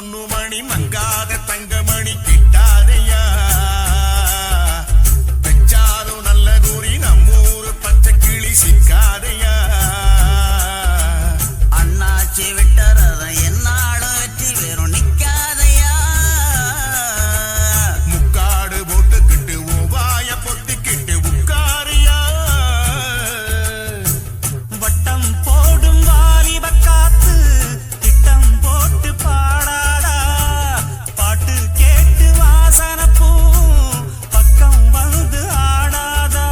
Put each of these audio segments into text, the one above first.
பொன்னுமணி மங்காத தங்கமணி கிட்டாதையா பெச்சாலும் நல்ல கூறி நம்மூரு பச்சை கிளி சிக்காதையா அண்ணாச்சி விட்டறத என்னாலும் வெற்றி வெறும் நிக்காதையா முக்காடு போட்டுக்கிட்டு ஓவாய பொத்திக்கிட்டு உட்காரியா வட்டம் போடும் வாலிப காத்து திட்டம் போட்டு பாடாதா பாட்டு கேட்டு வாசன பூ பக்கம் வந்து ஆடாதா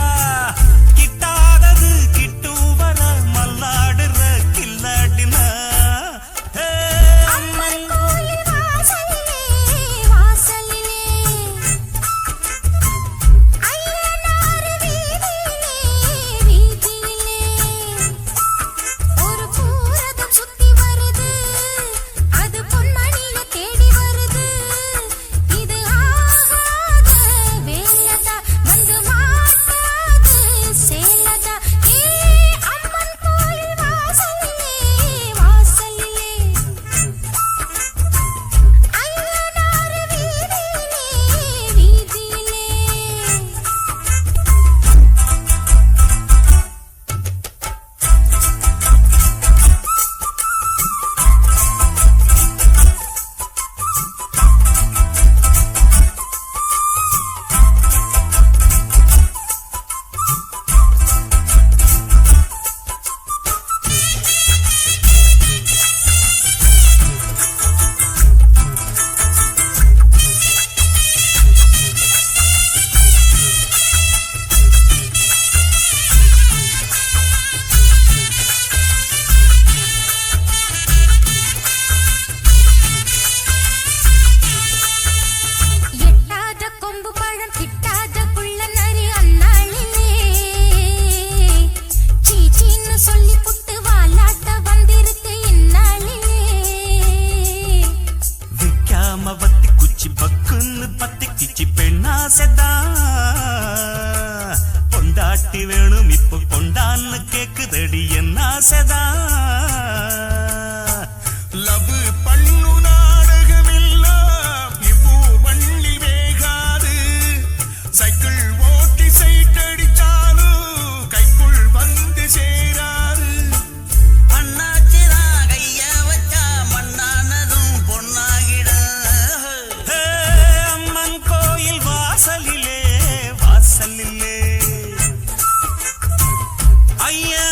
கிட்டாதது கிட்டும் வர மல்லாடுற கில்லாடினா அம்மன் கோயில் வாசலிலே வாசலிலே ஐயனார் வீதியிலே வீதியிலே ஒரு பூரதம் சுத்தி வருது அது பொன்மணியை தேடி வருது இது ஆகாத வேலதா வந்து மாட்டாது சேலதா அம்மன் கோயில் வாசலிலே வாசலிலே ஐயனார் வீதியிலே வீதியிலே எட்டாத கொம்பு பழம் கிட்டாத குள்ள நரி அந்நாளிலே சீச்சின்னு சொல்லி புட்டு வாலாட்ட வந்திருக்கு இந்நாளிலே விக்காம வத்தி குச்சி பக்குன்னு பத்தி கிச்சி பெண்ணாசைதா பொண்டாட்டி வேணும் இப்போ கொண்டான்னு கேக்குதடி என்ன ஆசைதா லவ் பண்ணு நாடகமெல்லாம் இப்போ வள்ளி வேகாது சைக்கிள் ஓட்டி சைட் அடிச்சாலும் கைக்குள் வந்து சேராது அண்ணாச்சிரா கைய வச்சா மண்ணானதும் பொன்னாகிட அம்மன் கோயில் வாசலிலே வாசலிலே ஐயா